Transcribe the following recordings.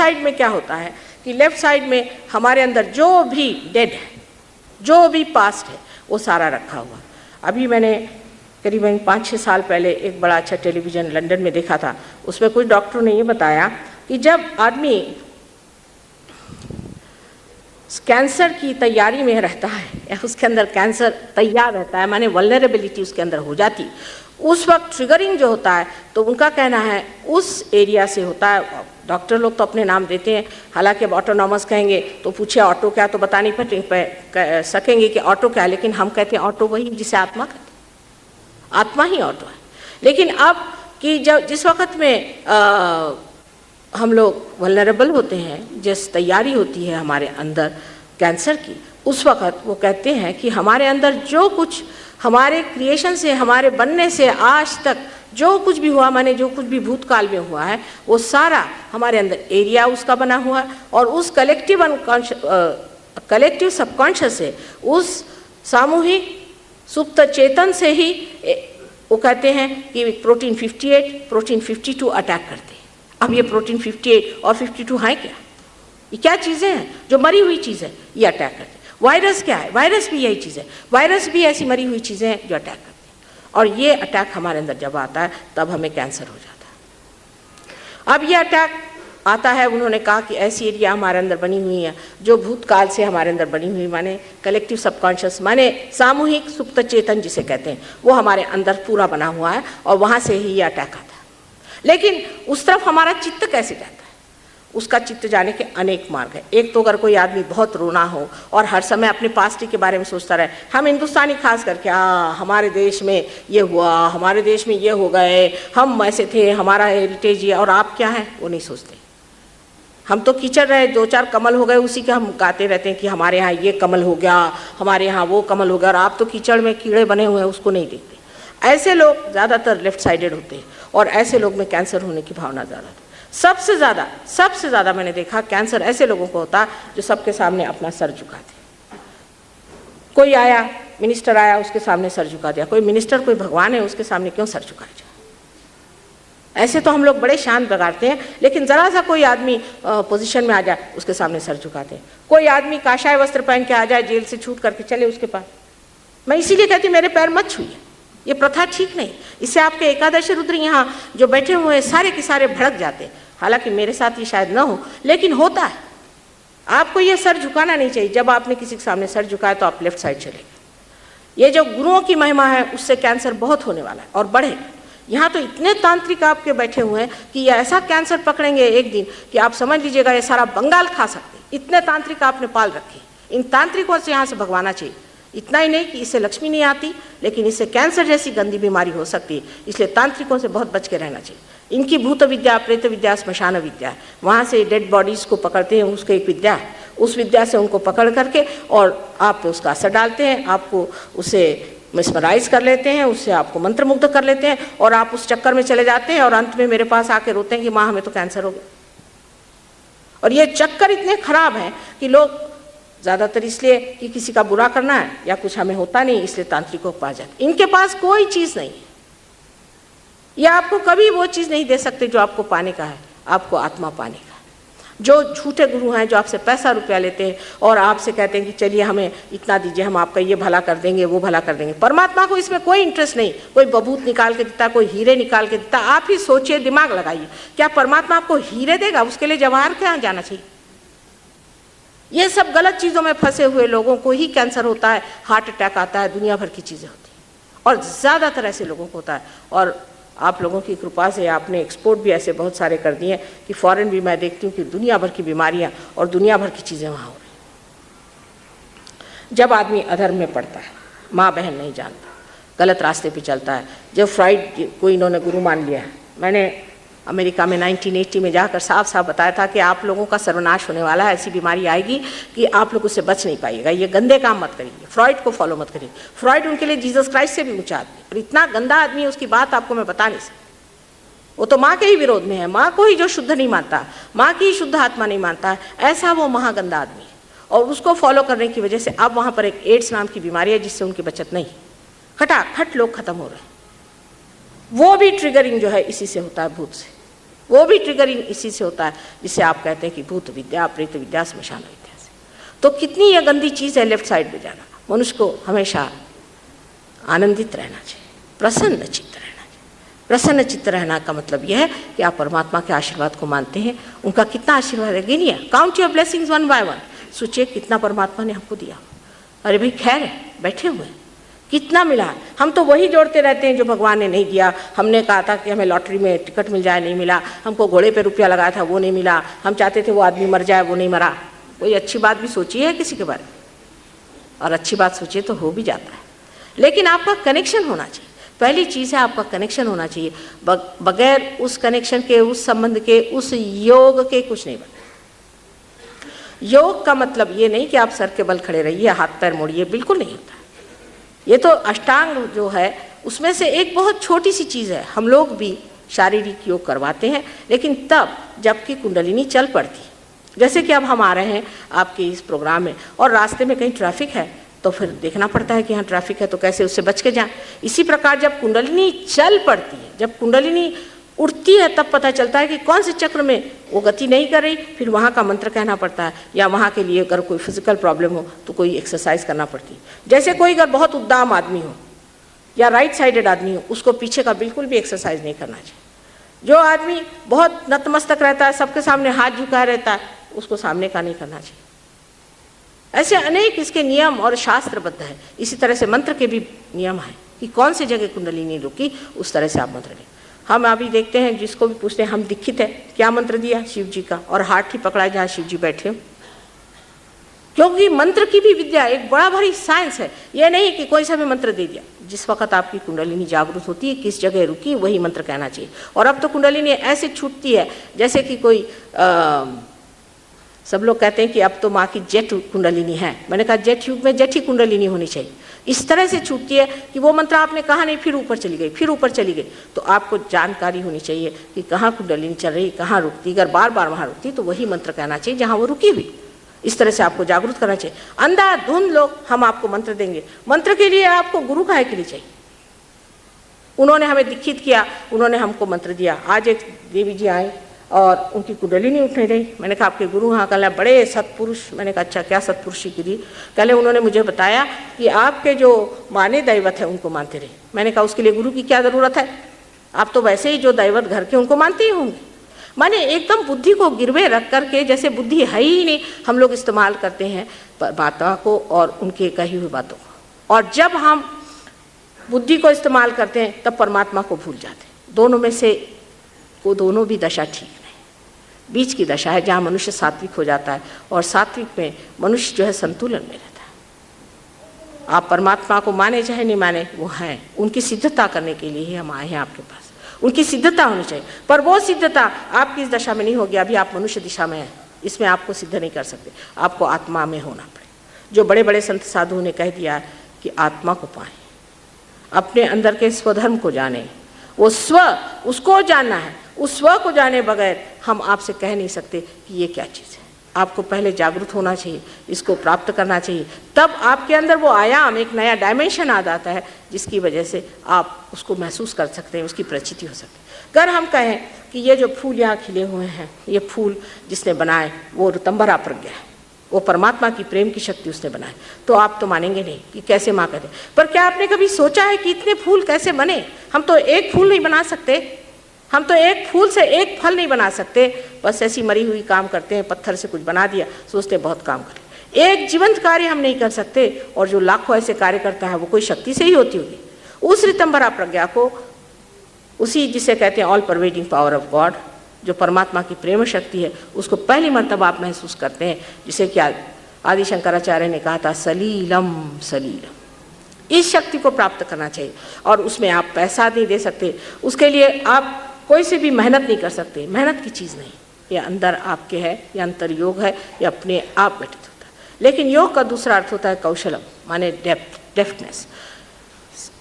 Side में क्या होता है कि लेफ्ट साइड में हमारे अंदर जो भी डेड है, जो भी पास्ट है, वो सारा रखा हुआ। अभी मैंने करीबन 5-6 साल पहले एक बड़ा अच्छा टेलीविज़न लंदन में देखा था। उसमें कुछ डॉक्टरों ने ये बताया कि जब आदमी कैंसर की तैयारी में रहता है या उसके अंदर कैंसर तैयार रहता है, माने वल्नरेबिलिटी उसके अंदर हो जाती, उस वक्त ट्रिगरिंग जो होता है, तो उनका कहना है उस एरिया से होता है। डॉक्टर लोग तो अपने नाम देते हैं, हालांकि अब ऑटोनॉमस कहेंगे तो पूछे ऑटो क्या, तो बता नहीं सकेंगे कि ऑटो क्या है, लेकिन हम कहते हैं ऑटो वही जिसे आत्मा कहते हैं, आत्मा ही ऑटो है। लेकिन अब कि जब जिस वक्त में हम लोग वल्नरेबल होते हैं, जिस तैयारी होती है हमारे अंदर कैंसर की, उस वक्त वो कहते हैं कि हमारे अंदर जो कुछ हमारे क्रिएशन से, हमारे बनने से आज तक जो कुछ भी हुआ, माने जो कुछ भी भूतकाल में हुआ है, वो सारा हमारे अंदर एरिया उसका बना हुआ है। और उस कलेक्टिव सबकॉन्शियस से, उस सामूहिक सुप्त चेतन से ही वो कहते हैं कि प्रोटीन 58, प्रोटीन 52 अटैक करते हैं। अब ये प्रोटीन 58 और 52 हैं क्या? ये क्या चीज़ें हैं? जो मरी हुई चीज़ है, ये अटैक करते हैं। वायरस क्या है? वायरस भी यही चीज़ है। वायरस भी ऐसी मरी हुई चीज़ें हैं जो अटैक करती हैं। और ये अटैक हमारे अंदर जब आता है, तब हमें कैंसर हो जाता है। अब ये अटैक आता है, उन्होंने कहा कि ऐसी एरिया हमारे अंदर बनी हुई है जो भूतकाल से हमारे अंदर बनी हुई, माने कलेक्टिव सबकॉन्शियस, माने सामूहिक सुप्त चेतन जिसे कहते हैं, वो हमारे अंदर पूरा बना हुआ है और वहाँ से ही ये अटैक आता है। लेकिन उस तरफ हमारा चित्त कैसे जाता है? उसका चित्त जाने के अनेक मार्ग हैं। एक तो अगर कोई आदमी बहुत रोना हो और हर समय अपने पास्ट के बारे में सोचता रहे, हम हिंदुस्तानी खास करके, हमारे देश में ये हुआ, हमारे देश में ये हो गए, हम ऐसे थे, हमारा हेरिटेज ये, और आप क्या हैं वो नहीं सोचते। हम तो कीचड़ रहे, 2-4 कमल हो गए, उसी के हम गाते रहते हैं कि हमारे यहाँ ये कमल हो गया, हमारे यहाँ वो कमल हो गया, और आप तो कीचड़ में कीड़े बने हुए हैं, उसको नहीं देखते। ऐसे लोग ज़्यादातर लेफ्ट साइडेड होते हैं और ऐसे लोग में कैंसर होने की भावना ज़्यादा है। सबसे ज़्यादा मैंने देखा कैंसर ऐसे लोगों को होता जो सबके सामने अपना सर झुकाते। कोई आया, मिनिस्टर आया, उसके सामने सर झुका दिया। कोई मिनिस्टर, कोई भगवान है, उसके सामने क्यों सर झुकाया जाए? ऐसे तो हम लोग बड़े शांत बगाड़ते हैं, लेकिन ज़रा सा कोई आदमी पोजीशन में आ जाए, उसके सामने सर झुकाते हैं। कोई आदमी काशाय वस्त्र पहन के आ जाए, जेल से छूट करके चले उसके पास, मैं इसीलिए कहती मेरे पैर मत छूइए, ये प्रथा ठीक नहीं। इससे आपके एकादश रुद्र यहाँ जो बैठे हुए हैं सारे के सारे भड़क जाते हैं। हालांकि मेरे साथ ये शायद न हो, लेकिन होता है। आपको ये सर झुकाना नहीं चाहिए। जब आपने किसी के सामने सर झुकाया तो आप लेफ्ट साइड चले गए। ये जो गुरुओं की महिमा है, उससे कैंसर बहुत होने वाला है और बढ़ेगा। यहाँ तो इतने तांत्रिक आपके बैठे हुए हैं कि ये ऐसा कैंसर पकड़ेंगे एक दिन कि आप समझ लीजिएगा ये सारा बंगाल खा सकते। इतने तांत्रिक आपने पाल रखे। इन तांत्रिकों से यहाँ से भगवाना चाहिए। इतना ही नहीं कि इससे लक्ष्मी नहीं आती, लेकिन इससे कैंसर जैसी गंदी बीमारी हो सकती है। इसलिए तांत्रिकों से बहुत बच के रहना चाहिए। इनकी भूत विद्या, प्रेत विद्या, स्मशान विद्या है। वहाँ से डेड बॉडीज़ को पकड़ते हैं, उसका एक विद्या है। उस विद्या से उनको पकड़ करके और आप पे उसका असर डालते हैं, आपको उसे मिसमराइज कर लेते हैं, उससे आपको मंत्रमुग्ध कर लेते हैं और आप उस चक्कर में चले जाते हैं और अंत में मेरे पास आके रोते हैं कि माँ हमें तो कैंसर हो गया। और ये चक्कर इतने खराब हैं कि लोग ज़्यादातर इसलिए कि किसी का बुरा करना है या कुछ हमें होता नहीं, इसलिए तांत्रिकों के पास जाते। इनके पास कोई चीज़ नहीं है, ये आपको कभी वो चीज़ नहीं दे सकते जो आपको पाने का है, आपको आत्मा पाने का। जो झूठे गुरु हैं जो आपसे पैसा रुपया लेते हैं और आपसे कहते हैं कि चलिए हमें इतना दीजिए, हम आपका ये भला कर देंगे, वो भला कर देंगे। परमात्मा को इसमें कोई इंटरेस्ट नहीं। कोई बबूत निकाल के देता, कोई हीरे निकाल के देता। आप ही सोचिए, दिमाग लगाइए, क्या परमात्मा आपको हीरे देगा? उसके लिए जवाहर के यहाँ जाना चाहिए। ये सब गलत चीज़ों में फंसे हुए लोगों को ही कैंसर होता है, हार्ट अटैक आता है, दुनिया भर की चीज़ें होती हैं और ज़्यादातर ऐसे लोगों को होता है। और आप लोगों की कृपा से आपने एक्सपोर्ट भी ऐसे बहुत सारे कर दिए कि फॉरेन भी मैं देखती हूँ कि दुनिया भर की बीमारियाँ और दुनिया भर की चीज़ें वहाँ हो रही। जब आदमी अधर्म में पड़ता है, माँ बहन नहीं जानता, गलत रास्ते पे चलता है, जब फ्रॉइड को इन्होंने गुरु मान लिया है। मैंने अमेरिका में 1980 में जाकर साफ साफ बताया था कि आप लोगों का सर्वनाश होने वाला है, ऐसी बीमारी आएगी कि आप लोग उससे बच नहीं पाइएगा, ये गंदे काम मत करिए, फ्रॉइड को फॉलो मत करिए। फ्रॉइड उनके लिए जीसस क्राइस्ट से भी ऊंचा आदमी, और इतना गंदा आदमी है, उसकी बात आपको मैं बता नहीं सकती। वो तो माँ के ही विरोध में है, माँ को ही जो शुद्ध नहीं मानता, माँ की ही शुद्ध आत्मा नहीं मानता है, ऐसा वो महागंदा आदमी है। और उसको फॉलो करने की वजह से अब वहाँ पर एक एड्स नाम की बीमारी है जिससे उनकी बचत नहीं, खटाखट लोग खत्म हो रहे हैं। वो भी ट्रिगरिंग जो है इसी से होता है, भूत से। वो भी ट्रिगरिंग इसी से होता है, जिसे आप कहते हैं कि भूत विद्या, प्रेत विद्या, स्मशान विद्या से। तो कितनी यह गंदी चीज़ है लेफ्ट साइड में जाना। मनुष्य को हमेशा आनंदित रहना चाहिए, प्रसन्न चित्त रहना चाहिए। प्रसन्न चित्त रहना का मतलब यह है कि आप परमात्मा के आशीर्वाद को मानते हैं। उनका कितना आशीर्वाद है, गिनिए, count your blessings one by one. सोचिए कितना परमात्मा ने हमको दिया। अरे भाई खैर है, बैठे हुए हैं, कितना मिला। हम तो वही जोड़ते रहते हैं जो भगवान ने नहीं दिया। हमने कहा था कि हमें लॉटरी में टिकट मिल जाए, नहीं मिला। हमको घोड़े पे रुपया लगाया था, वो नहीं मिला। हम चाहते थे वो आदमी मर जाए, वो नहीं मरा। कोई अच्छी बात भी सोची है किसी के बारे में? और अच्छी बात सोचिए तो हो भी जाता है, लेकिन आपका कनेक्शन होना चाहिए। पहली चीज़ है आपका कनेक्शन होना चाहिए। बगैर उस कनेक्शन के, उस संबंध के, उस योग के कुछ नहीं बनता। योग का मतलब ये नहीं कि आप सर के बल खड़े रहिए, हाथ पैर मोड़िए, बिल्कुल नहीं होता। ये तो अष्टांग जो है उसमें से एक बहुत छोटी सी चीज़ है। हम लोग भी शारीरिक योग करवाते हैं, लेकिन तब जबकि कुंडलिनी चल पड़ती है। जैसे कि अब हम आ रहे हैं आपके इस प्रोग्राम में और रास्ते में कहीं ट्रैफिक है तो फिर देखना पड़ता है कि यहाँ ट्रैफिक है तो कैसे उससे बच के जाएं। इसी प्रकार जब कुंडलिनी चल पड़ती है, जब कुंडलिनी उठती है, तब पता चलता है कि कौन से चक्र में वो गति नहीं कर रही। फिर वहाँ का मंत्र कहना पड़ता है, या वहाँ के लिए अगर कोई फिजिकल प्रॉब्लम हो तो कोई एक्सरसाइज करना पड़ती है। जैसे कोई अगर बहुत उद्दाम आदमी हो या राइट साइडेड आदमी हो, उसको पीछे का बिल्कुल भी एक्सरसाइज नहीं करना चाहिए। जो आदमी बहुत नतमस्तक रहता है, सबके सामने हाथ झुकाए रहता है, उसको सामने का नहीं करना चाहिए। ऐसे अनेक इसके नियम और शास्त्रबद्ध है। इसी तरह से मंत्र के भी नियम हैं कि कौन सी जगह कुंडलिनी रुकी, उस तरह से आप मंत्र लें। हम अभी देखते हैं, जिसको भी पूछते हैं हम दीक्षित है, क्या मंत्र दिया? शिव जी का, और हाथ ही पकड़ा जहाँ शिव जी बैठे हो। क्योंकि मंत्र की भी विद्या एक बड़ा भारी साइंस है। यह नहीं कि कोई सा भी मंत्र दे दिया। जिस वक्त आपकी कुंडलिनी जागरूक होती है, किस जगह रुकी, वही मंत्र कहना चाहिए। और अब तो कुंडलिनी ऐसे छूटती है जैसे कि कोई सब लोग कहते हैं कि अब तो माँ की जेठ कुंडलिनी है। मैंने कहा जेठ युग में जेठी कुंडलिनी होनी चाहिए। इस तरह से छूटती है कि वो मंत्र आपने कहा नहीं, फिर ऊपर चली गई, फिर ऊपर चली गई। तो आपको जानकारी होनी चाहिए कि कहाँ कुंडलिनी चल रही, कहाँ रुकती। अगर बार बार वहाँ रुकती तो वही मंत्र कहना चाहिए जहाँ वो रुकी हुई। इस तरह से आपको जागरूक करना चाहिए। अंधाधुंध लोग हम आपको मंत्र देंगे। मंत्र के लिए आपको गुरु काहे के लिए चाहिए? उन्होंने हमें दीक्षित किया, उन्होंने हमको मंत्र दिया। आज एक देवी जी आए और उनकी कुंडलिनी उठ नहीं रही। मैंने कहा आपके गुरु हाँ? कहले बड़े सत्पुरुष। मैंने कहा अच्छा, क्या सत्पुरुषी गिरी? कहले उन्होंने मुझे बताया कि आपके जो माने दैवत है उनको मानते रहे। मैंने कहा उसके लिए गुरु की क्या ज़रूरत है? आप तो वैसे ही जो दैवत घर के उनको मानते ही होंगे। माने एकदम बुद्धि को गिरवे रख करके, जैसे बुद्धि है ही नहीं, हम लोग इस्तेमाल करते हैं बातों को और उनके कही हुई बातों को। और जब हम बुद्धि को इस्तेमाल करते हैं तब परमात्मा को भूल जाते हैं। दोनों में से वो दोनों भी दशा ठीक नहीं। बीच की दशा है जहाँ मनुष्य सात्विक हो जाता है, और सात्विक में मनुष्य जो है संतुलन में रहता है। आप परमात्मा को माने चाहे नहीं माने, वो हैं। उनकी सिद्धता करने के लिए ही हम आए हैं आपके पास। उनकी सिद्धता होनी चाहिए, पर वो सिद्धता आपकी इस दशा में नहीं होगी। अभी आप मनुष्य दिशा में हैं, इसमें आपको सिद्ध नहीं कर सकते। आपको आत्मा में होना पड़े। जो बड़े बड़े संत साधुओं ने कह दिया कि आत्मा को पाएं, अपने अंदर के स्वधर्म को जाने। वो स्व, उसको जानना है। उस स्व को जाने बगैर हम आपसे कह नहीं सकते कि ये क्या चीज़ है। आपको पहले जागरूक होना चाहिए, इसको प्राप्त करना चाहिए। तब आपके अंदर वो आयाम, एक नया डायमेंशन आ जाता है, जिसकी वजह से आप उसको महसूस कर सकते हैं, उसकी प्रचिति हो सकती है। अगर हम कहें कि ये जो फूल यहाँ खिले हुए हैं, ये फूल जिसने बनाए वो ऋतंभरा प्रज्ञा है, वो परमात्मा की प्रेम की शक्ति उसने बनाए, तो आप तो मानेंगे नहीं कि कैसे माँ कहते। पर क्या आपने कभी सोचा है कि इतने फूल कैसे बने? हम तो एक फूल नहीं बना सकते, हम तो एक फूल से एक फल नहीं बना सकते। बस ऐसी मरी हुई काम करते हैं, पत्थर से कुछ बना दिया, सोचते बहुत काम करें। एक जीवंत कार्य हम नहीं कर सकते, और जो लाखों ऐसे कार्य करता है वो कोई शक्ति से ही होती होगी। उस ऋतंभरा प्रज्ञा को, उसी जिसे कहते हैं all pervading power of God, जो परमात्मा की प्रेम शक्ति है, उसको पहली मर्तबा आप महसूस करते हैं, जिसे क्या आदि शंकराचार्य ने कहा था, सलीलम सलीलम। इस शक्ति को प्राप्त करना चाहिए, और उसमें आप पैसा नहीं दे सकते, उसके लिए आप कोई से भी मेहनत नहीं कर सकते। मेहनत की चीज़ नहीं, ये अंदर आपके है, ये अंतर योग है, ये अपने आप घटित होता है। लेकिन योग का दूसरा अर्थ होता है कौशलम, माने डेफ्टनेस।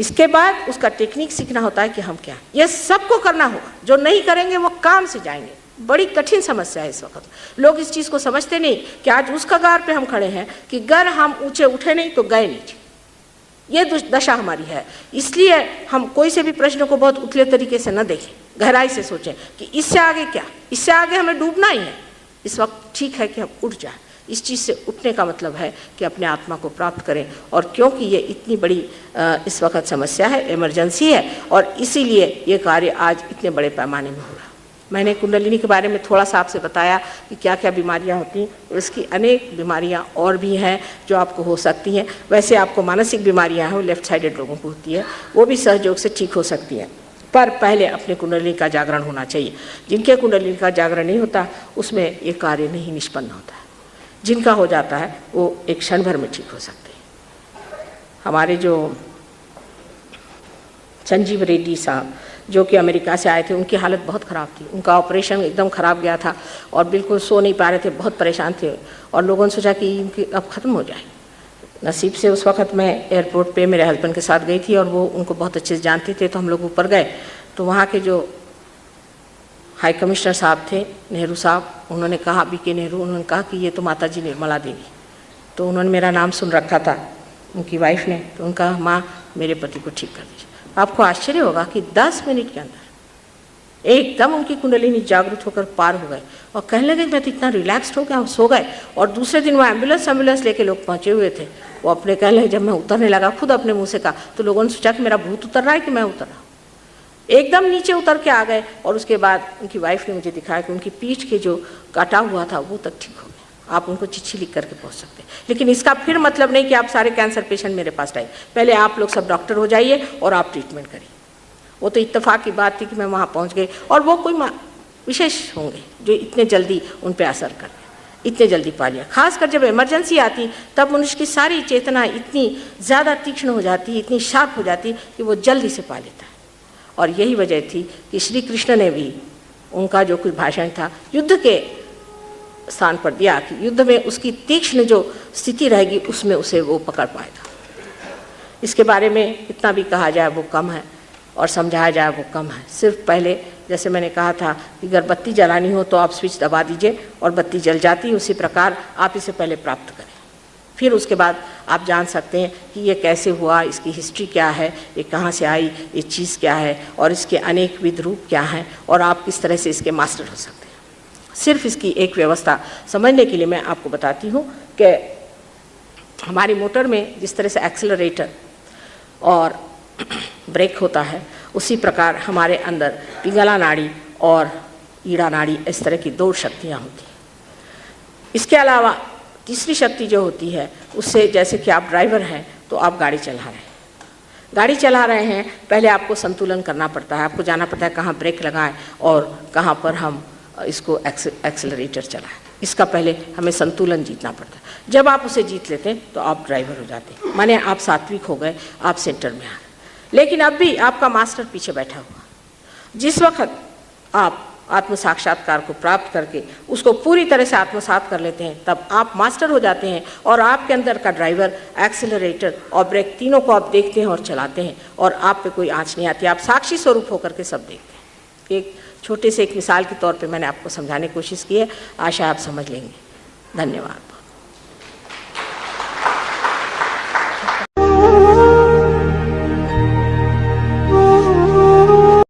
इसके बाद उसका टेक्निक सीखना होता है कि हम क्या, ये सबको करना होगा। जो नहीं करेंगे वो काम से जाएंगे। बड़ी कठिन समस्या है इस वक्त। लोग इस चीज़ को समझते नहीं कि आज उस कगार पे हम खड़े हैं कि अगर हम ऊंचे उठे नहीं तो गए नीचे। ये दशा हमारी है। इसलिए हम कोई से भी प्रश्न को बहुत उथले तरीके से न देखें। गहराई से सोचें कि इससे आगे क्या, इससे आगे हमें डूबना ही है। इस वक्त ठीक है कि हम उठ जाएं। इस चीज़ से उठने का मतलब है कि अपने आत्मा को प्राप्त करें। और क्योंकि ये इतनी बड़ी इस वक्त समस्या है, इमरजेंसी है, और इसीलिए ये कार्य आज इतने बड़े पैमाने में हो रहा है। मैंने कुंडलिनी के बारे में थोड़ा सा आपसे बताया कि क्या क्या बीमारियां होती हैं, और इसकी अनेक बीमारियां और भी हैं जो आपको हो सकती हैं। वैसे आपको मानसिक बीमारियां हैं, वो लेफ्ट साइडेड लोगों को होती है, वो भी सहयोग से ठीक हो सकती हैं, पर पहले अपने कुंडलिनी का जागरण होना चाहिए। जिनके कुंडलिनी का जागरण नहीं होता उसमें ये कार्य नहीं निष्पन्न होता है। जिनका हो जाता है वो एक क्षण भर में ठीक हो सकते हैं। हमारे जो संजीव रेड्डी साहब जो कि अमेरिका से आए थे, उनकी हालत बहुत ख़राब थी। उनका ऑपरेशन एकदम ख़राब गया था और बिल्कुल सो नहीं पा रहे थे, बहुत परेशान थे, और लोगों ने सोचा कि इनकी अब ख़त्म हो जाए। नसीब से उस वक़्त मैं एयरपोर्ट पे मेरे हस्बैंड के साथ गई थी और वो उनको बहुत अच्छे से जानते थे, तो हम लोग ऊपर गए। तो वहाँ के जो हाई कमिश्नर साहब थे, नेहरू साहब, उन्होंने कहा, BK नेहरू, उन्होंने कहा कि ये तो माता जी निर्मला देवी। तो उन्होंने मेरा नाम सुन रखा था, उनकी वाइफ ने, तो उनका माँ मेरे पति को ठीक कर दीजिए। आपको आश्चर्य होगा कि 10 मिनट के अंदर एकदम उनकी कुंडलिनी जागृत होकर पार हो गए और कहने लगे मैं तो इतना रिलैक्स्ड हो गया, सो गए। और दूसरे दिन वो एम्बुलेंस लेके लोग पहुँचे हुए थे। वो अपने कहने लगे, जब मैं उतरने लगा, खुद अपने मुँह से कहा, तो लोगों ने सोचा कि मेरा भूत उतर रहा है कि मैं उतर रहा हूँ। एकदम नीचे उतर के आ गए। और उसके बाद उनकी वाइफ ने मुझे दिखाया कि उनकी पीठ के जो काटा हुआ था वो तक ठीक हो गया। आप उनको चिट्ठी लिख करके पहुंच सकते हैं। लेकिन इसका फिर मतलब नहीं कि आप सारे कैंसर पेशेंट मेरे पास आए। पहले आप लोग सब डॉक्टर हो जाइए और आप ट्रीटमेंट करिए। वो तो इत्तेफाक की बात थी कि मैं वहाँ पहुँच गई, और वो कोई विशेष होंगे जो इतने जल्दी उन पर असर कर गए, इतने जल्दी पा लिया। खासकर जब इमरजेंसी आती तब मनुष्य की सारी चेतना इतनी ज़्यादा तीक्ष्ण हो जाती, इतनी शार्प हो जाती कि वो जल्दी से पा लेता है। और यही वजह थी कि श्री कृष्ण ने भी उनका जो कुछ भाषण था युद्ध के स्थान पर दिया कि युद्ध में उसकी तीक्ष्ण जो स्थिति रहेगी उसमें उसे वो पकड़ पाएगा। इसके बारे में कितना भी कहा जाए वो कम है और समझाया जाए वो कम है। सिर्फ पहले जैसे मैंने कहा था कि अगर बत्ती जलानी हो तो आप स्विच दबा दीजिए और बत्ती जल जाती है, उसी प्रकार आप इसे पहले प्राप्त करें। फिर उसके बाद आप जान सकते हैं कि ये कैसे हुआ, इसकी हिस्ट्री क्या है, ये कहाँ से आई, ये चीज़ क्या है, और इसके अनेक विध रूप क्या हैं, और आप किस तरह से इसके मास्टर हो सकते हैं। सिर्फ इसकी एक व्यवस्था समझने के लिए मैं आपको बताती हूँ कि हमारी मोटर में जिस तरह से एक्सेलरेटर और ब्रेक होता है, उसी प्रकार हमारे अंदर पिंगला नाड़ी और ईड़ा नाड़ी, इस तरह की 2 शक्तियाँ होती हैं। इसके अलावा तीसरी शक्ति जो होती है उससे, जैसे कि आप ड्राइवर हैं तो आप गाड़ी चला रहे हैं, पहले आपको संतुलन करना पड़ता है। आपको जाना पड़ता है कहाँ ब्रेक लगाएं और कहाँ पर हम इसको एक्सेलरेटर चलाएं। इसका पहले हमें संतुलन जीतना पड़ता है। जब आप उसे जीत लेते हैं तो आप ड्राइवर हो जाते हैं, माने आप सात्विक हो गए, आप सेंटर में आ गए। लेकिन अब भी आपका मास्टर पीछे बैठा हुआ। जिस वक्त आप आत्म साक्षात्कार को प्राप्त करके उसको पूरी तरह से आत्मसात कर लेते हैं, तब आप मास्टर हो जाते हैं और आपके अंदर का ड्राइवर, एक्सेलरेटर और ब्रेक, तीनों को आप देखते हैं और चलाते हैं, और आप पे कोई आँच नहीं आती। आप साक्षी स्वरूप होकर के सब देखते हैं। एक छोटे से एक मिसाल के तौर पे मैंने आपको समझाने की कोशिश की है, आशा आप समझ लेंगे। धन्यवाद।